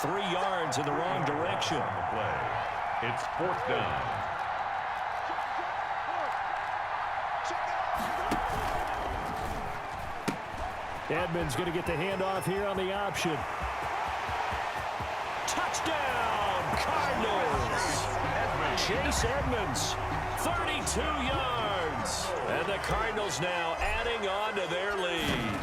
3 yards in the wrong direction. It's 4th down. Edmonds going to get the handoff here on the option. Touchdown, Cardinals. Chase Edmonds, 32 yards. And the Cardinals now adding on to their lead.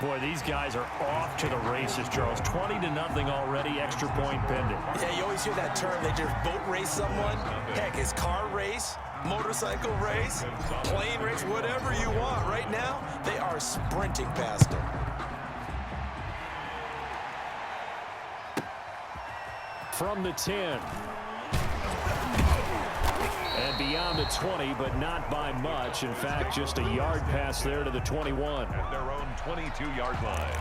Boy, these guys are off to the races, Charles. 20-0 already, extra point pending. Yeah, you always hear that term. They just boat race someone. Heck, it's car race, motorcycle race, plane race, whatever you want. Right now, they are sprinting past them. From the 10. And beyond the 20, but not by much. In fact, just a yard pass there to the 21. At their own 22-yard line.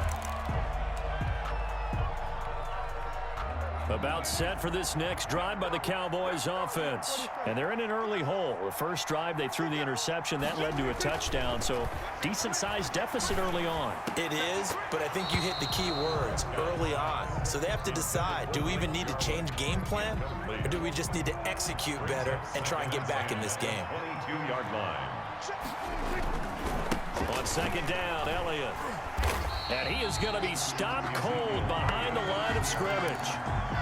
About set for this next drive by the Cowboys offense. And they're in an early hole. The first drive, they threw the interception. That led to a touchdown, so decent-sized deficit early on. It is, but I think you hit the key words, early on. So they have to decide, do we even need to change game plan? Or do we just need to execute better and try and get back in this game? 22-yard line. On second down, Elliott. And he is going to be stopped cold behind the line of scrimmage.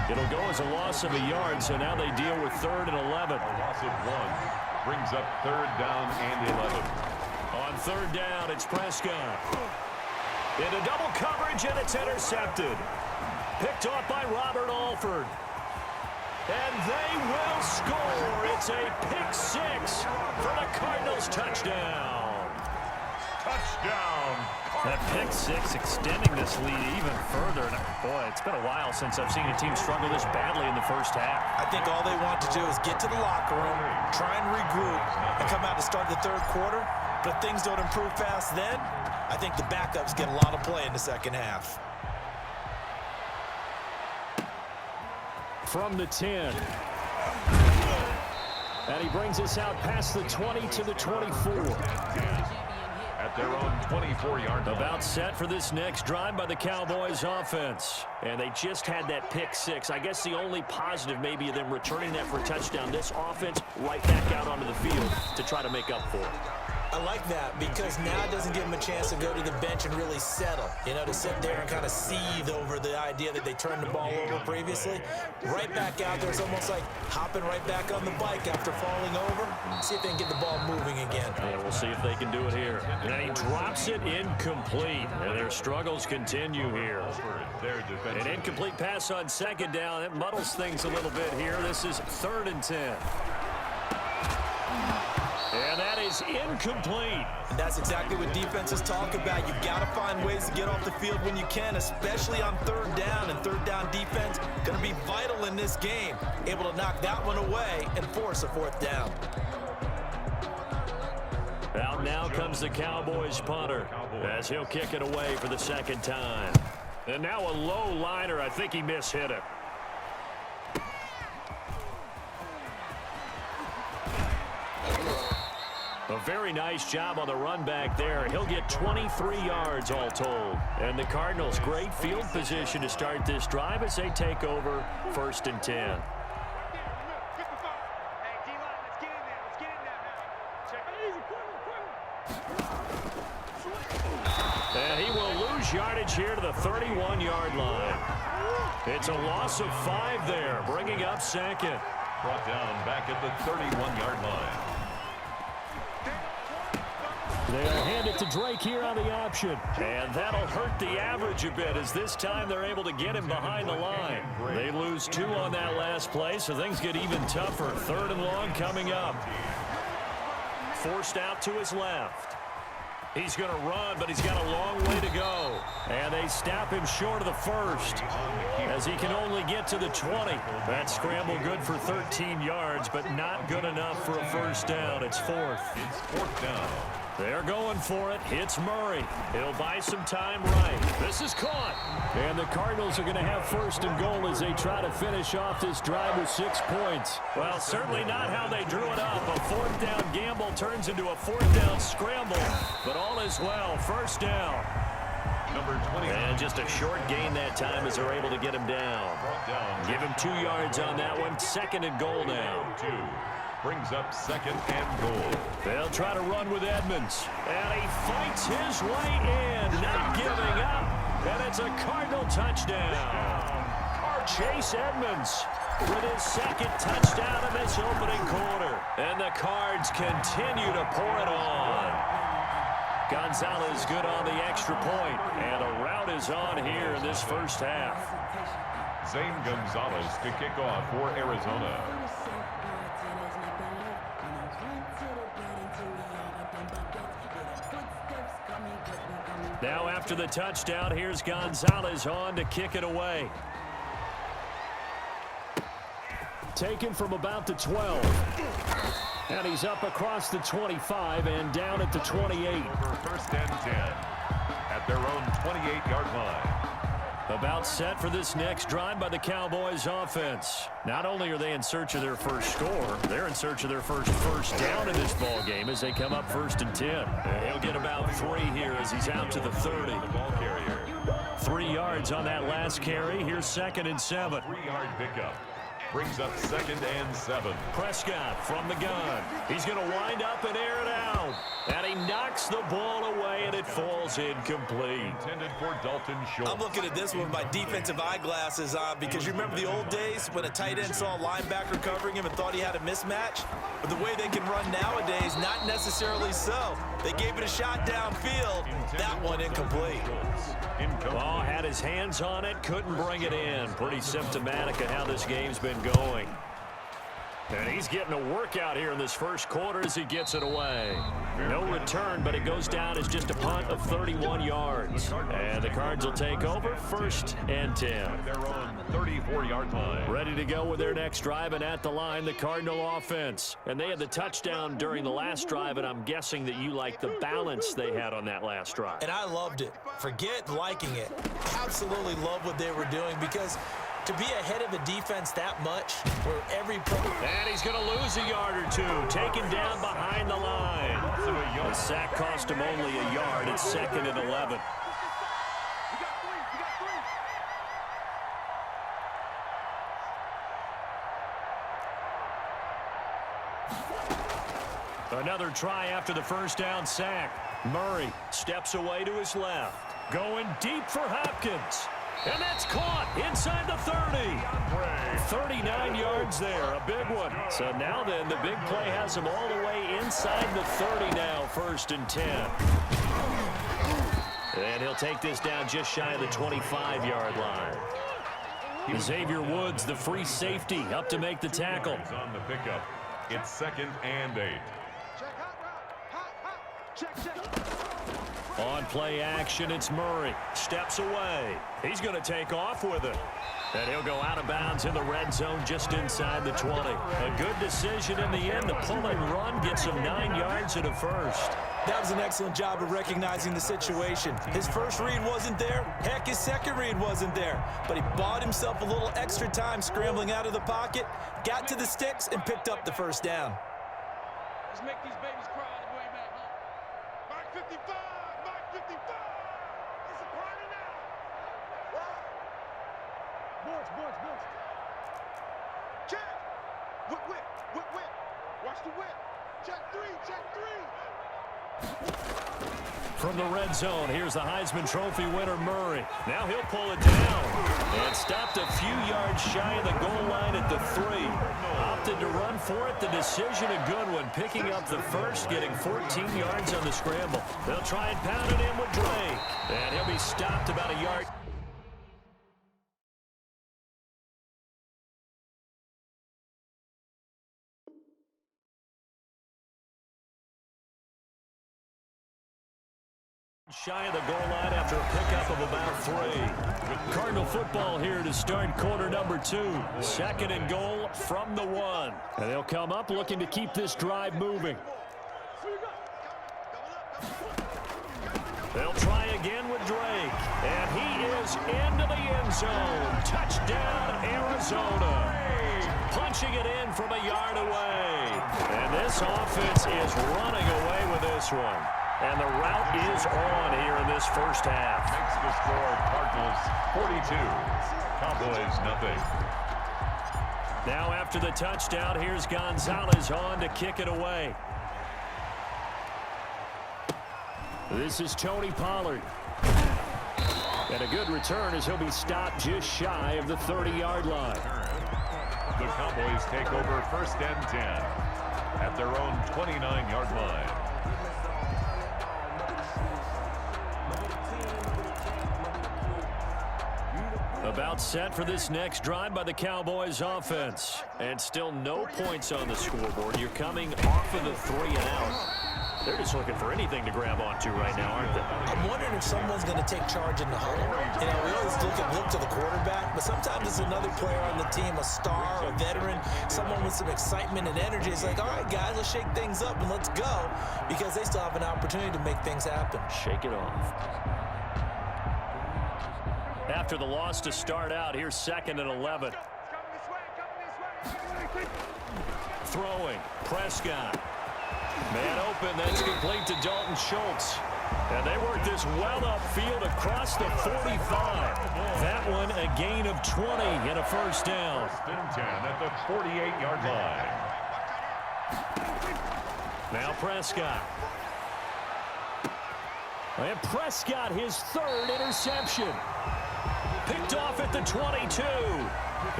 It'll go as a loss of a yard, so now they deal with 3rd and 11. A loss of 1 brings up 3rd down and 11. On 3rd down, it's Prescott. Into double coverage, and it's intercepted. Picked off by Robert Alford. And they will score. It's a pick 6 for the Cardinals touchdown. Touchdown. That pick 6 extending this lead even further. And boy, it's been a while since I've seen a team struggle this badly in the first half. I think all they want to do is get to the locker room, try and regroup, and come out to start the 3rd quarter. But if things don't improve fast then, I think the backups get a lot of play in the second half. From the 10. And he brings us out past the 20 to the 24. At their own 24-yard line. About set for this next drive by the Cowboys offense. And they just had that pick 6. I guess the only positive maybe of them returning that for a touchdown. This offense right back out onto the field to try to make up for it. I like that because now it doesn't give them a chance to go to the bench and really settle, you know, to sit there and kind of seethe over the idea that they turned the ball over previously. Right back out there, it's almost like hopping right back on the bike after falling over. See if they can get the ball moving again. Yeah, we'll see if they can do it here. And he drops it incomplete. And their struggles continue here. An incomplete pass on second down. It muddles things a little bit here. This is 3rd and 10. And that is incomplete. And that's exactly what defenses talk about. You've got to find ways to get off the field when you can, especially on 3rd down. And 3rd down defense going to be vital in this game. Able to knock that one away and force a 4th down. Out now comes the Cowboys punter as he'll kick it away for the 2nd time. And now a low liner. I think he mishit it. A very nice job on the run back there. He'll get 23 yards all told. And the Cardinals, great field position to start this drive as they take over 1st and 10. And he will lose yardage here to the 31-yard line. It's a loss of 5 there, bringing up 2nd. Brought down back at the 31-yard line. They'll hand it to Drake here on the option. And that'll hurt the average a bit as this time they're able to get him behind the line. They lose 2 on that last play, so things get even tougher. 3rd and long coming up. Forced out to his left. He's going to run, but he's got a long way to go. And they stop him short of the 1st as he can only get to the 20. That scramble good for 13 yards, but not good enough for a 1st down. It's 4th. It's 4th down. They're going for it. It's Murray. He'll buy some time right. This is caught. And the Cardinals are going to have 1st and goal as they try to finish off this drive with 6 points. Well, certainly not how they drew it up. A 4th down gamble turns into a 4th down scramble. But all is well. 1st down. Number 20. And just a short gain that time as they're able to get him down. Give him 2 yards on that one. 2nd and goal now. 2 brings up 2nd and goal. They'll try to run with Edmonds. And he fights his way in, not giving up. And it's a Cardinal touchdown. Chase Edmonds with his 2nd touchdown in this opening quarter. And the Cards continue to pour it on. Gonzalez good on the extra point. And a rout is on here in this first half. Zane Gonzalez to kick off for Arizona. Now after the touchdown, here's Gonzalez on to kick it away. Taken from about the 12. And he's up across the 25 and down at the 28. For 1st and 10 at their own 28-yard line. About set for this next drive by the Cowboys offense. Not only are they in search of their first score, they're in search of their first down in this ball game as they come up 1st and 10. And he'll get about 3 here as he's out to the 30. The ball carrier. 3 yards on that last carry. Here's 2nd and 7. 3-yard pickup. Brings up 2nd and 7. Prescott from the gun. He's going to wind up and air it out. And he knocks the ball away, and it falls incomplete. Intended for Dalton Schultz. I'm looking at this with my defensive eyeglasses on because you remember the old days when a tight end saw a linebacker covering him and thought he had a mismatch? But the way they can run nowadays, not necessarily so. They gave it a shot downfield. That one incomplete. Ball had his hands on it, couldn't bring it in. Pretty symptomatic of how this game's been going. And he's getting a workout here in this first quarter as he gets it away. No return, but it goes down as just a punt of 31 yards. And the Cards will take over 1st and 10. Their own 34-yard line. Ready to go with their next drive, and at the line, the Cardinal offense. And they had the touchdown during the last drive, and I'm guessing that you like the balance they had on that last drive. And I loved it. Forget liking it. Absolutely love what they were doing because to be ahead of a defense that much, where every play... And he's going to lose a yard or 2, taken down behind the line. The sack cost him only a yard. It's 2nd and 11. Another try after the first down sack. Murray steps away to his left. Going deep for Hopkins. And that's caught inside the 30. 39 yards there, a big one. So now then, the big play has him all the way inside the 30 now, 1st and 10. And he'll take this down just shy of the 25-yard line. Xavier Woods, the free safety, up to make the tackle. On the pickup, it's 2nd and 8. On play action, it's Murray. Steps away. He's going to take off with it. And he'll go out of bounds in the red zone just inside the 20. A good decision in the end. The pull and run gets him 9 yards and a first. That was an excellent job of recognizing the situation. His first read wasn't there. Heck, his second read wasn't there. But he bought himself a little extra time scrambling out of the pocket, got to the sticks, and picked up the first down. Let's make these babies cry all the way back home. Mark 55! Mark 55! It's a party now! Boards. Check! Whip. Watch the whip. Check three. From the red zone, here's the Heisman Trophy winner, Murray. Now he'll pull it down. And stopped a few yards shy of the goal line at the 3. Opted to run for it. The decision a good one. Picking up the first, getting 14 yards on the scramble. They'll try and pound it in with Drake. And he'll be stopped about a yard. Shy of the goal line after a pickup of about 3. Cardinal football here to start quarter number 2. 2nd and goal from the 1. And they'll come up looking to keep this drive moving. They'll try again with Drake. And he is into the end zone. Touchdown, Arizona. Punching it in from a yard away. And this offense is running away with this one. And the route is on here in this first half. The score, Cardinals 42, Cowboys nothing. Now after the touchdown, here's Gonzalez on to kick it away. This is Tony Pollard. And a good return as he'll be stopped just shy of the 30-yard line. The Cowboys take over 1st and 10 at their own 29-yard line. About set for this next drive by the Cowboys offense. And still no points on the scoreboard. You're coming off of the 3 and out. They're just looking for anything to grab onto right now, aren't they? I'm wondering if someone's going to take charge in the huddle. You know, we always look to the quarterback, but sometimes it's another player on the team, a star, a veteran, someone with some excitement and energy. It's like, all right, guys, let's shake things up and let's go, because they still have an opportunity to make things happen. Shake it off. After the loss to start out, here's 2nd and 11. Throwing, Prescott. Man open, that's complete to Dalton Schultz. And they work this well upfield across the 45. That one a gain of 20 and a first down. 1st and 10 at the 48-yard line. Now Prescott. And Prescott, his 3rd interception. Picked off at the 22.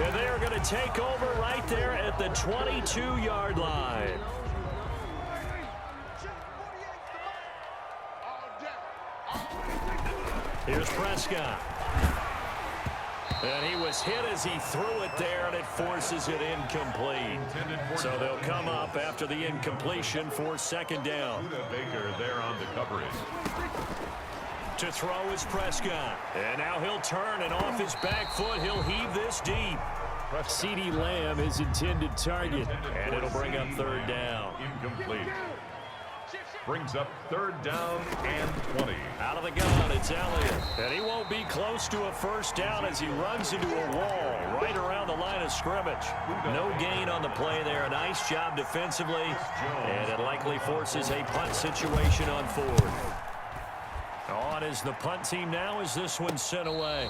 And they're going to take over right there at the 22-yard line. Here's Prescott. And he was hit as he threw it there, and it forces it incomplete. So they'll come up after the incompletion for 2nd down. Baker there on the coverage. To throw is Prescott. And now he'll turn, and off his back foot, he'll heave this deep. CeeDee Lamb, his intended target. And it'll bring up 3rd down. Incomplete. Brings up 3rd down and 20. Out of the gun, it's Elliott. And he won't be close to a first down as he runs into a wall right around the line of scrimmage. No gain on the play there. A nice job defensively. And it likely forces a punt situation on 4th. On is the punt team now as this one's sent away.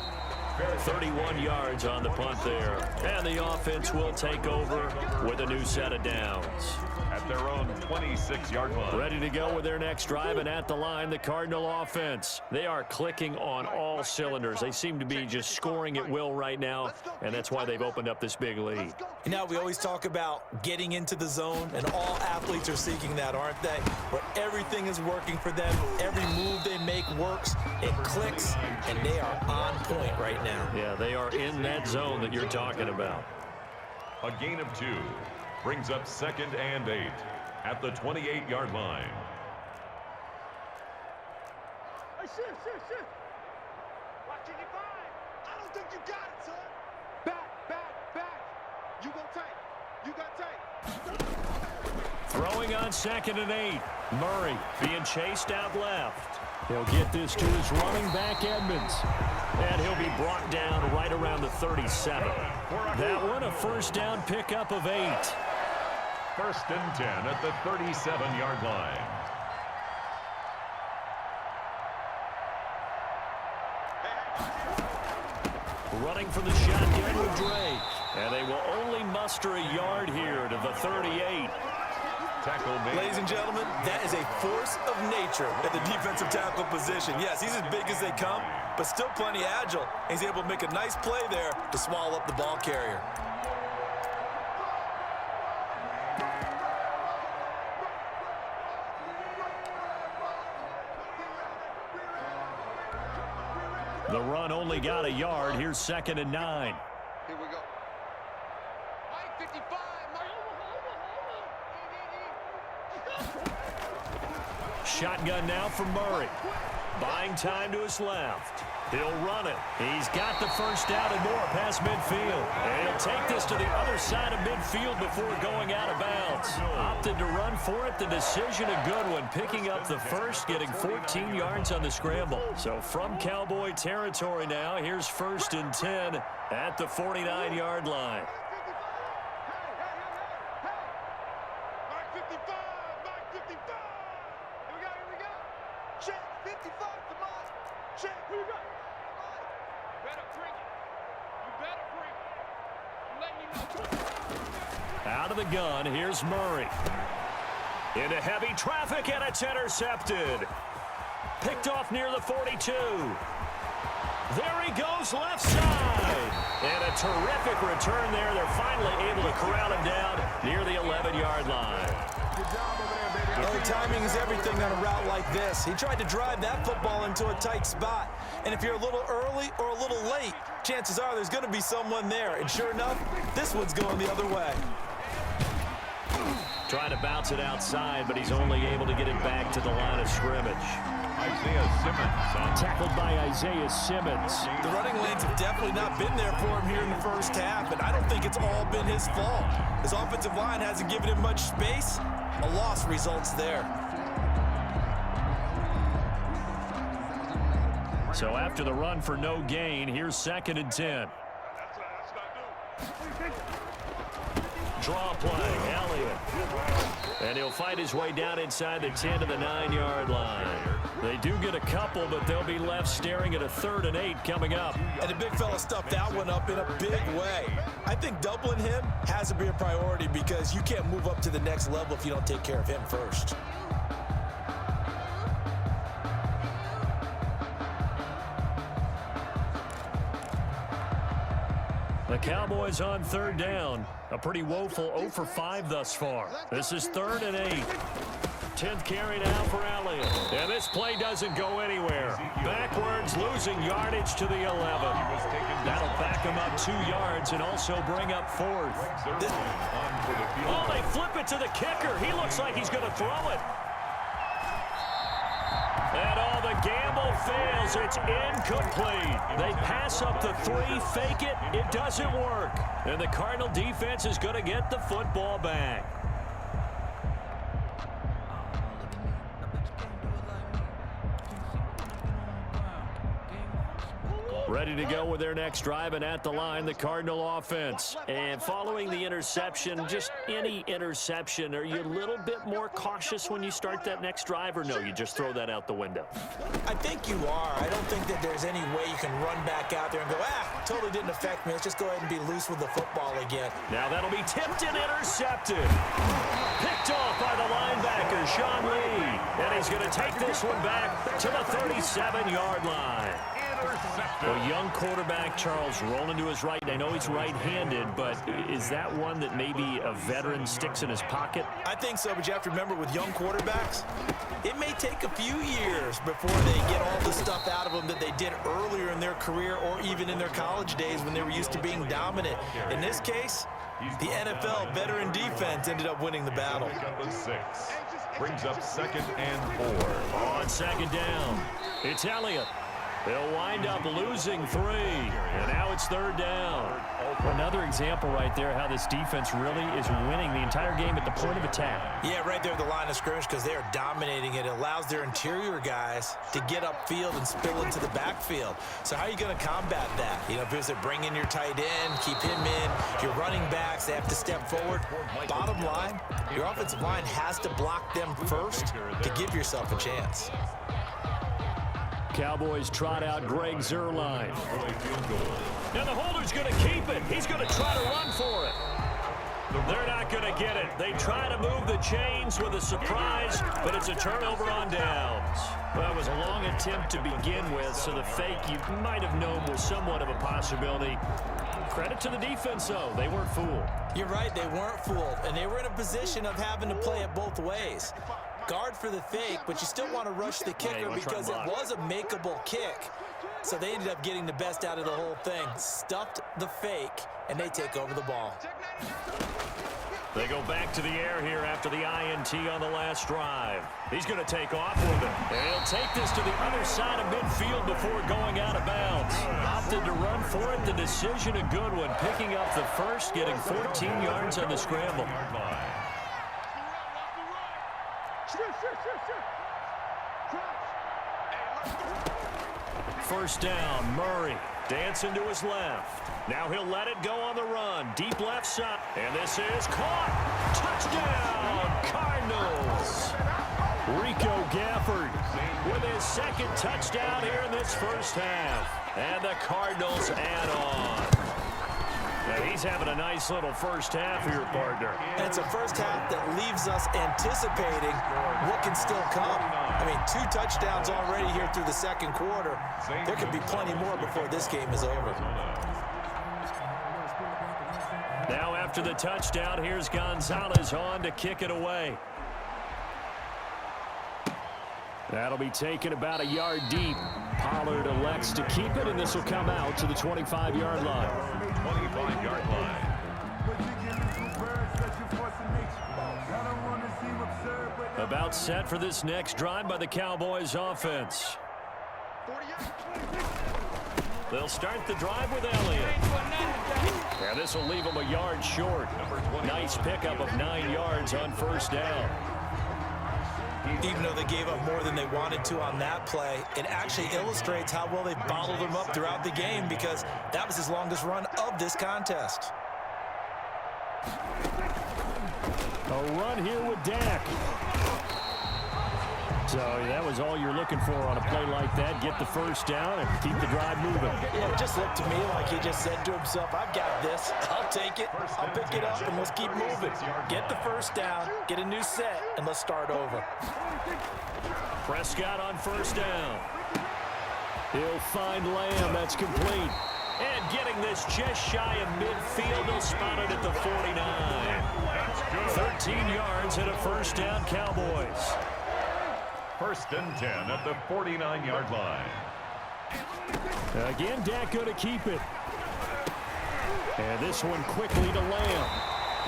31 yards on the punt there. And the offense will take over with a new set of downs. At their own 26-yard line. Ready to go with their next drive, and at the line, the Cardinal offense. They are clicking on all cylinders. They seem to be just scoring at will right now, and that's why they've opened up this big lead. You know, we always talk about getting into the zone, and all athletes are seeking that, aren't they? Where everything is working for them. Every move they make works. It clicks, and they are on point right now. Yeah, they are in that zone that you're talking about. A gain of 2. Brings up 2nd and 8 at the 28-yard line. Hey, shit. Watching you fine. I don't think you got it, son. Back. You got tape. Throwing on 2nd and 8. Murray being chased out left. He'll get this to his running back, Edmonds. And he'll be brought down right around the 37. That one a first down pickup of 8. 1st and 10 at the 37-yard line. Running for the shotgun with Drake. And they will only muster a yard here to the 38. Tackle made. Ladies and gentlemen, that is a force of nature at the defensive tackle position. Yes, he's as big as they come, but still plenty agile. He's able to make a nice play there to swallow up the ball carrier. The run only got a yard. Here's 2nd and 9. Here we go. Mike 55. Shotgun now for Murray. Buying time to his left. He'll run it. He's got the first down and more past midfield. And he'll take this to the other side of midfield before going out of bounds. Opted to run for it. The decision a good one. Picking up the first, getting 14 yards on the scramble. So from Cowboy territory now, here's 1st and 10 at the 49-yard line. Mike 55. Here we go. Check 55 for Mike. Check. Here we go. Out of the gun, here's Murray. Into heavy traffic, and it's intercepted. Picked off near the 42. There he goes, left side. And a terrific return there. They're finally able to corral him down near the 11-yard line. Timing is everything on a route like this. He tried to drive that football into a tight spot. And if you're a little early or a little late, chances are there's going to be someone there. And sure enough, this one's going the other way. Trying to bounce it outside, but he's only able to get it back to the line of scrimmage. Isaiah Simmons. Tackled by Isaiah Simmons. The running lanes have definitely not been there for him here in the first half, and I don't think it's all been his fault. His offensive line hasn't given him much space. A loss results there. So after the run for no gain, here's 2nd and 10. Draw play, Elliott. And he'll fight his way down inside the 10 to the 9-yard line. They do get a couple, but they'll be left staring at a 3rd and 8 coming up. And the big fella stuffed that one up in a big way. I think doubling him has to be a priority because you can't move up to the next level if you don't take care of him first. The Cowboys on 3rd down. A pretty woeful 0 for 5 thus far. This is 3rd and 8. 10th carry now for Elliott. And this play doesn't go anywhere. Backwards, losing yardage to the 11. That'll back him up 2 yards and also bring up 4th. Oh, they flip it to the kicker. He looks like he's going to throw it. And all the gamble fails. It's incomplete. They pass up the 3, fake it. It doesn't work. And the Cardinal defense is going to get the football back. Ready to go with their next drive, and at the line, the Cardinal offense. And following the interception, just any interception, are you a little bit more cautious when you start that next drive, or no, you just throw that out the window? I think you are. I don't think that there's any way you can run back out there and go, totally didn't affect me. Let's just go ahead and be loose with the football again. Now that'll be tipped and intercepted. Picked off by the linebacker, Sean Lee. And he's going to take this one back to the 37-yard line. A young quarterback, Charles, rolling to his right. I know he's right-handed, but is that one that maybe a veteran sticks in his pocket? I think so, but you have to remember with young quarterbacks, it may take a few years before they get all the stuff out of them that they did earlier in their career or even in their college days when they were used to being dominant. In this case, the NFL veteran defense ended up winning the battle. Brings up 2nd and 4. On 2nd down, it's Elliott. They'll wind up losing 3, and now it's 3rd down. Another example right there how this defense really is winning the entire game at the point of attack. Yeah, right there at the line of scrimmage because they are dominating it. It allows their interior guys to get upfield and spill into the backfield. So how are you going to combat that? You know, if you bring in your tight end, keep him in, your running backs, they have to step forward. Bottom line, your offensive line has to block them first to give yourself a chance. Cowboys trot out Greg Zuerlein. And the holder's going to keep it. He's going to try to run for it. They're not going to get it. They try to move the chains with a surprise, but it's a turnover on downs. Well, it was a long attempt to begin with, so the fake you might have known was somewhat of a possibility. Credit to the defense, though. They weren't fooled. You're right. They weren't fooled, and they were in a position of having to play it both ways. Guard for the fake, but you still want to rush the kicker because it was a makeable kick. So they ended up getting the best out of the whole thing. Stuffed the fake, and they take over the ball. They go back to the air here after the INT on the last drive. He's going to take off with it. And he'll take this to the other side of midfield before going out of bounds. Opted to run for it. The decision a good one. Picking up the first, getting 14 yards on the scramble. First down, Murray dancing to his left. Now he'll let it go on the run. Deep left side. And this is caught. Touchdown, Cardinals. Rico Gafford with his 2nd touchdown here in this first half. And the Cardinals add on. Now He's having a nice little first half here, partner. And it's a first half that leaves us anticipating what can still come. I mean, 2 touchdowns already here through the second quarter. There could be plenty more before this game is over. Now after the touchdown, here's Gonzalez on to kick it away. That'll be taken about a yard deep. Pollard elects to keep it, and this will come out to the 25-yard line. 25-yard line. About set for this next drive by the Cowboys offense. They'll start the drive with Elliott. And this will leave them a yard short. Nice pickup of 9 yards on first down. Even though they gave up more than they wanted to on that play, it actually illustrates how well they bottled them up throughout the game, because that was his longest run of this contest. A run here with Dak. So that was all you're looking for on a play like that. Get the first down and keep the drive moving. Yeah, it just looked to me like he just said to himself, I've got this. I'll take it. I'll pick it up, and let's keep moving. Get the first down, get a new set, and let's start over. Prescott on first down. He'll find Lamb. That's complete. And getting this just shy of midfield. He'll spot it at the 49. 13 yards and a first down, Cowboys. First and 10 at the 49-yard line. Again, Dak going to keep it. And this one quickly to Lamb.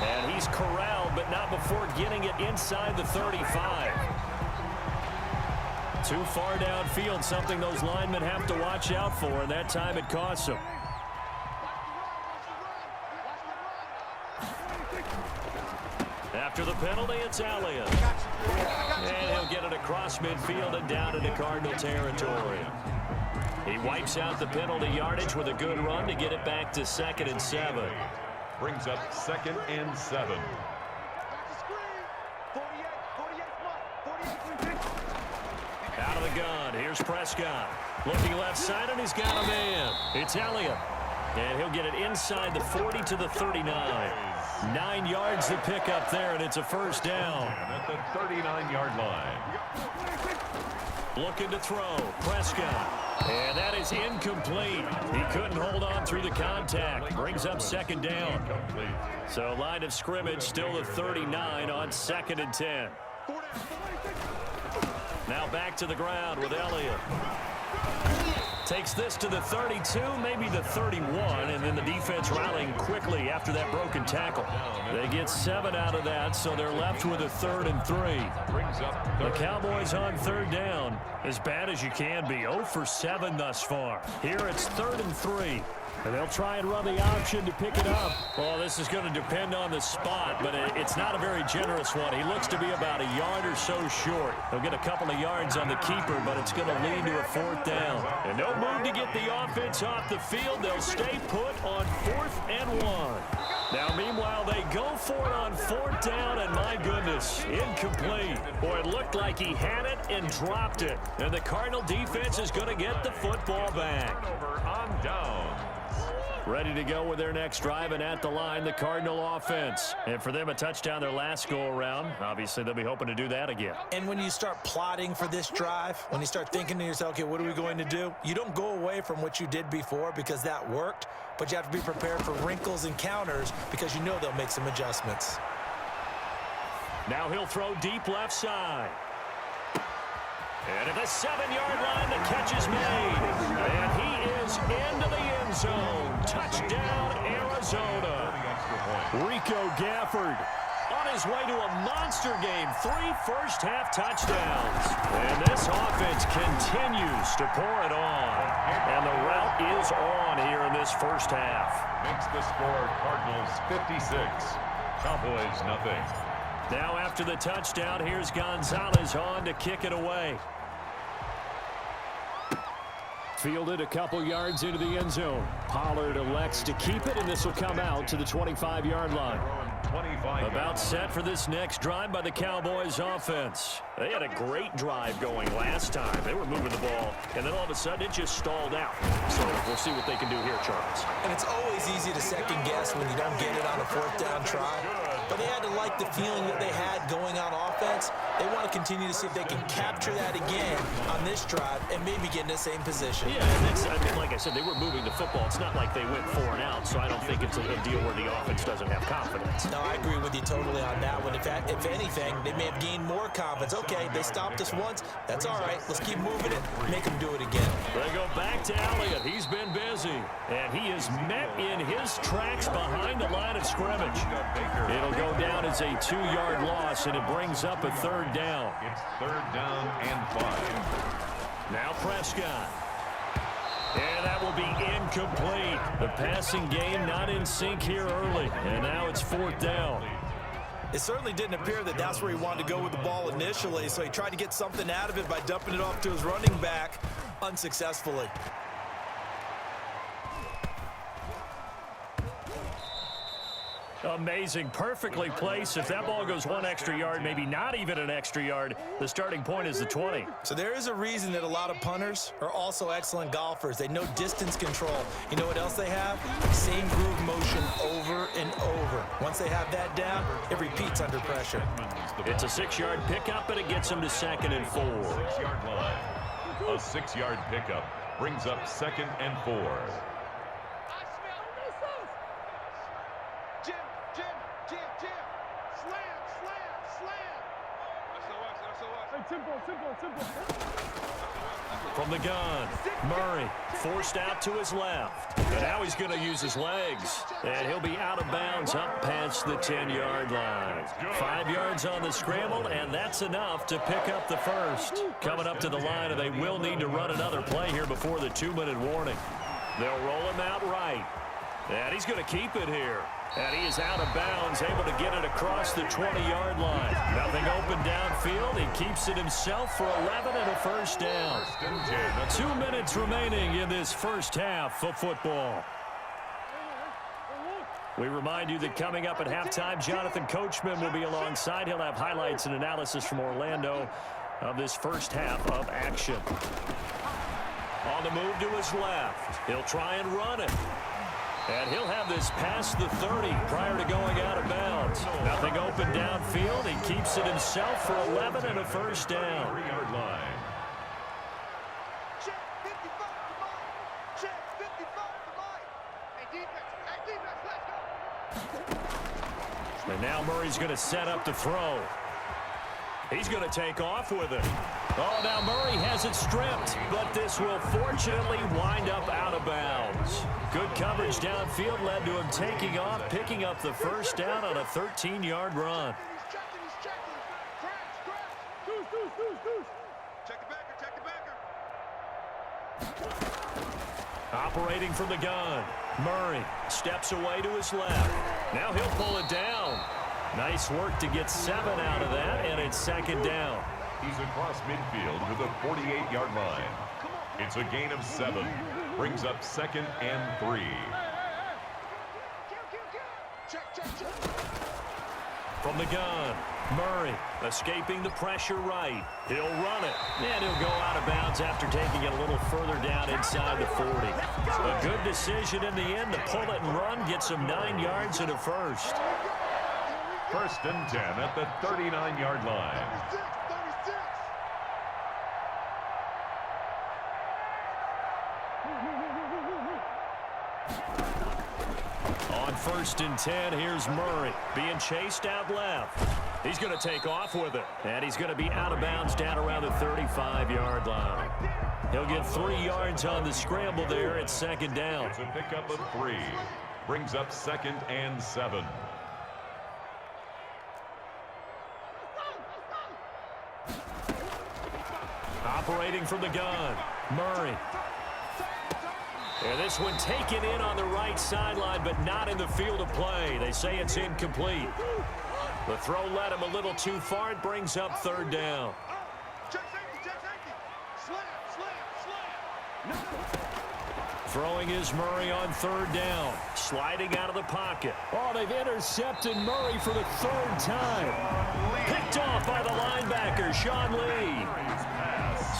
And he's corralled, but not before getting it inside the 35. Too far downfield, something those linemen have to watch out for, and that time it costs them. After the penalty, it's Elliott. And he'll get it across midfield and down into Cardinal territory. He wipes out the penalty yardage with a good run to get it back to 2nd and 7. Brings up 2nd and 7. Out of the gun, here's Prescott. Looking left side, and he's got a man. It's Elliott. And he'll get it inside the 40 to the 39. 9 yards to pick up there, and it's a first down. And at the 39-yard line. Looking to throw, Prescott. And that is incomplete. He couldn't hold on through the contact. Brings up 2nd down. So line of scrimmage still the 39 on 2nd and 10. Now back to the ground with Elliott. Takes this to the 32, maybe the 31, and then the defense rallying quickly after that broken tackle. They get 7 out of that, so they're left with a 3rd and 3. The Cowboys on 3rd down, as bad as you can be. 0 for 7 thus far. Here it's 3rd and 3. And they'll try and run the option to pick it up. Well, this is going to depend on the spot, but it's not a very generous one. He looks to be about a yard or so short. He'll get a couple of yards on the keeper, but it's going to lead to a 4th down. And no move to get the offense off the field. They'll stay put on 4th and 1. Now, meanwhile, they go for it on 4th down, and my goodness, incomplete. Boy, it looked like he had it and dropped it. And the Cardinal defense is going to get the football back. Over on down. Ready to go with their next drive, and at the line, the Cardinal offense. And for them, a touchdown their last go-around. Obviously, they'll be hoping to do that again. And when you start plotting for this drive, when you start thinking to yourself, okay, what are we going to do? You don't go away from what you did before because that worked, but you have to be prepared for wrinkles and counters because you know they'll make some adjustments. Now he'll throw deep left side. And at the 7-yard line, the catch is made. And he is into the end zone. Touchdown, Arizona. Rico Gafford on his way to a monster game. 3 first-half touchdowns. And this offense continues to pour it on. And the route is on here in this first half. Makes the score Cardinals 56. Cowboys nothing. Now after the touchdown, here's Gonzalez on to kick it away. Fielded a couple yards into the end zone. Pollard elects to keep it, and this will come out to the 25-yard line. About set for this next drive by the Cowboys offense. They had a great drive going last time. They were moving the ball, and then all of a sudden it just stalled out. So we'll see what they can do here, Charles. And it's always easy to second guess when you don't get it on a fourth down try. But they had to like the feeling that they had going on offense. They want to continue to see if they can capture that again on this drive and maybe get in the same position. Yeah, and that's, I mean, like I said, they were moving the football. It's not like they went 4 and out, so I don't think it's a deal where the offense doesn't have confidence. No, I agree with you totally on that one. In fact, if anything, they may have gained more confidence. Okay, they stopped us once. That's all right. Let's keep moving it. Make them do it again. They go back to Elliott. He's been busy. And he is met in his tracks behind the line of scrimmage. It'll go down as a 2-yard loss, and it brings up a 3rd down. It's 3rd down and 5. Now Prescott. And that will be incomplete. The passing game not in sync here early. And now it's 4th down. It certainly didn't appear that that's where he wanted to go with the ball initially, so he tried to get something out of it by dumping it off to his running back unsuccessfully. Amazing, perfectly placed. If that ball goes 1 extra yard, maybe not even an extra yard, the starting point is the 20. So there is a reason that a lot of punters are also excellent golfers. They know distance control. You know what else they have? Same groove motion over and over. Once they have that down, it repeats under pressure. It's a 6-yard pickup, and it gets them to 2nd and 4. 6-yard line. A 6-yard pickup brings up 2nd and 4. From the gun, Murray forced out to his left. And now he's going to use his legs. And he'll be out of bounds up past the 10-yard line. 5 yards on the scramble, and that's enough to pick up the first. Coming up to the line, and they will need to run another play here before the 2-minute warning. They'll roll him out right. And he's going to keep it here. And he is out of bounds, able to get it across the 20-yard line. Nothing open downfield. He keeps it himself for 11 and a 1st down. 2 minutes remaining in this first half of football. We remind you that coming up at halftime, Jonathan Coachman will be alongside. He'll have highlights and analysis from Orlando of this first half of action. On the move to his left. He'll try and run it. And he'll have this past the 30 prior to going out of bounds. Nothing open downfield. He keeps it himself for 11 and a 1st down. 3-yard line. Check 55 to Mike. Check 55 to Mike. Hey, defense, let's go. And now Murray's going to set up to throw. He's going to take off with it. Oh, now Murray has it stripped, but this will fortunately wind up out of bounds. Good coverage downfield led to him taking off, picking up the 1st down on a 13-yard run. He's checking. Crash. Deuce. Check the backer. Operating from the gun. Murray steps away to his left. Now he'll pull it down. Nice work to get 7 out of that, and it's 2nd down. He's across midfield to the 48-yard line. It's a gain of 7. Brings up 2nd and 3. Check. From the gun, Murray escaping the pressure right. He'll run it, and he'll go out of bounds after taking it a little further down inside the 40. A good decision in the end to pull it and run, gets him 9 yards and a 1st. 1st and 10 at the 39-yard line. 36. On 1st and 10, here's Murray being chased out left. He's going to take off with it, and he's going to be out of bounds down around the 35-yard line. He'll get 3 yards on the scramble there at 2nd down. It's a pickup of 3. Brings up 2nd and 7. Operating from the gun, Murray. And this one taken in on the right sideline, but not in the field of play. They say it's incomplete. The throw led him a little too far. It brings up 3rd down. Check safety. Slam. Throwing is Murray on 3rd down. Sliding out of the pocket. Oh, they've intercepted Murray for the 3rd time. Picked off by the linebacker, Sean Lee.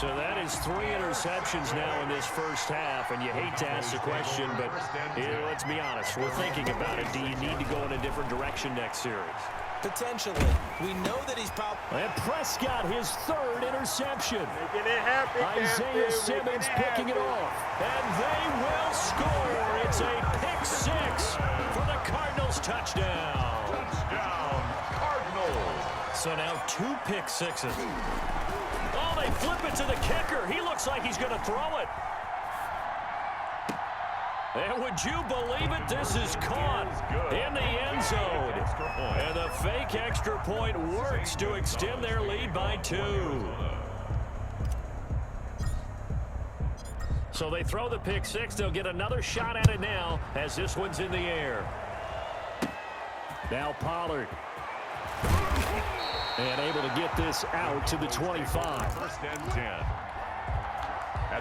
So that is 3 interceptions now in this first half, and you hate to ask the question, but let's be honest. We're thinking about it. Do you need to go in a different direction next series? Potentially. We know that he's probably... And Prescott, his 3rd interception. Making it happen, Isaiah Simmons picking it off. And they will score. It's a pick-6 for the Cardinals touchdown. Touchdown, Cardinals. So now 2 pick-6s. Oh, they flip it to the kicker. He looks like he's going to throw it. And would you believe it? This is caught in the end zone. And the fake extra point works to extend their lead by 2. So they throw the pick-6. They'll get another shot at it now as this one's in the air. Now Pollard. And able to get this out to the 25. 1st and 10.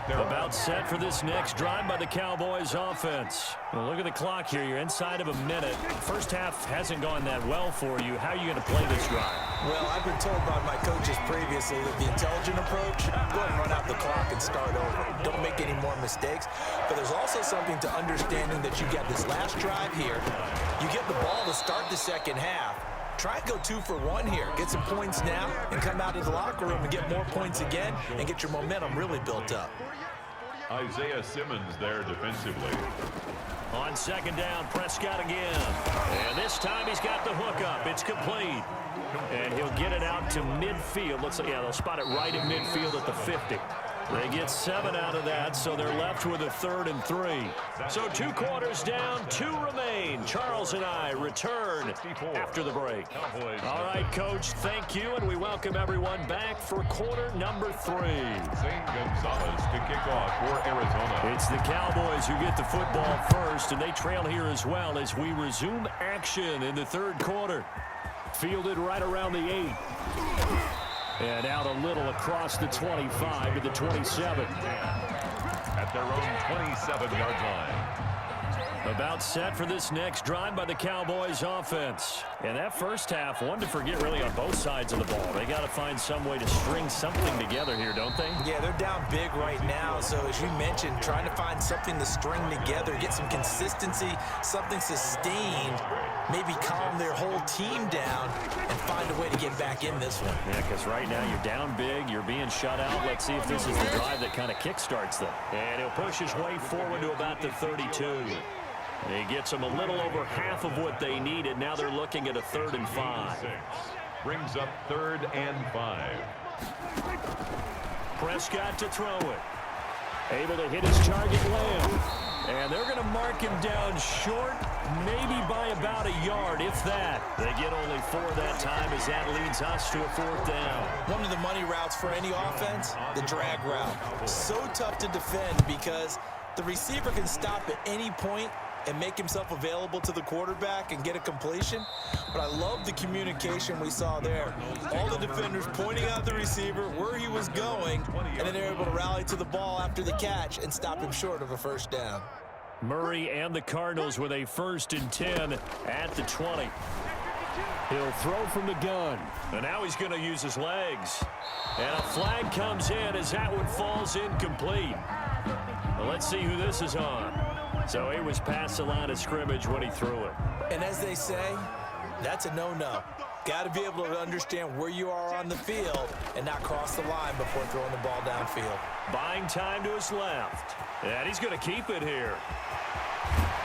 About set for this next drive by the Cowboys offense. Well, look at the clock here. You're inside of a minute. First half hasn't gone that well for you. How are you going to play this drive? Well, I've been told by my coaches previously that the intelligent approach, go ahead and run out the clock and start over. Don't make any more mistakes. But there's also something to understanding that you get this last drive here. You get the ball to start the second half. Try and go 2 for 1 here. Get some points now and come out of the locker room and get more points again and get your momentum really built up. Isaiah Simmons there defensively. On 2nd down, Prescott again. And this time he's got the hook up. It's complete. And he'll get it out to midfield. Looks like, yeah, they'll spot it right in midfield at the 50. They get 7 out of that, so they're left with a 3rd and 3. So 2 quarters down, 2 remain. Charles and I return after the break. All right, Coach, thank you, and we welcome everyone back for quarter number 3. Zane Gonzalez to kick off for Arizona. It's the Cowboys who get the football first, and they trail here as well as we resume action in the 3rd quarter. Fielded right around the 8. And out a little across the 25 to the 27. At their own 27-yard line. About set for this next drive by the Cowboys offense. And that first half, one to forget really on both sides of the ball. They got to find some way to string something together here, don't they? Yeah, they're down big right now. So as you mentioned, trying to find something to string together, get some consistency, something sustained, maybe calm their whole team down and find a way to get back in this one. Yeah, because right now you're down big, you're being shut out. Let's see if this is the drive that kind of kickstarts them. And he'll push his way forward to about the 32. He gets them a little over half of what they needed. Now they're looking at a 3rd and 5. Brings up 3rd and 5. Prescott to throw it. Able to hit his target Lamb. And they're going to mark him down short, maybe by about a yard, if that. They get only 4 that time as that leads us to a 4th down. One of the money routes for any offense, the drag route. So tough to defend because the receiver can stop at any point and make himself available to the quarterback and get a completion. But I love the communication we saw there. All the defenders pointing out the receiver, where he was going, and then they're able to rally to the ball after the catch and stop him short of a 1st down. Murray and the Cardinals with a 1st and 10 at the 20. He'll throw from the gun. And now he's going to use his legs. And a flag comes in as that one falls incomplete. Well, let's see who this is on. So he was past the line of scrimmage when he threw it. And as they say, that's a no-no. Got to be able to understand where you are on the field and not cross the line before throwing the ball downfield. Buying time to his left. And he's going to keep it here.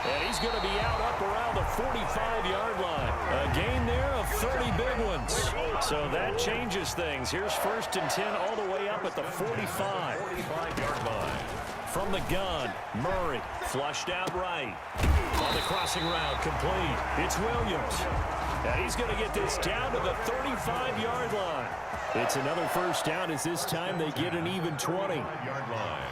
And he's going to be out up around the 45-yard line. A gain there of 30 big ones. So that changes things. Here's 1st and 10 all the way up at the 45. 45-yard line. From the gun, Murray flushed out right. On the crossing route, complete. It's Williams. And he's going to get this down to the 35-yard line. It's another 1st down as this time they get an even 20. Yard line.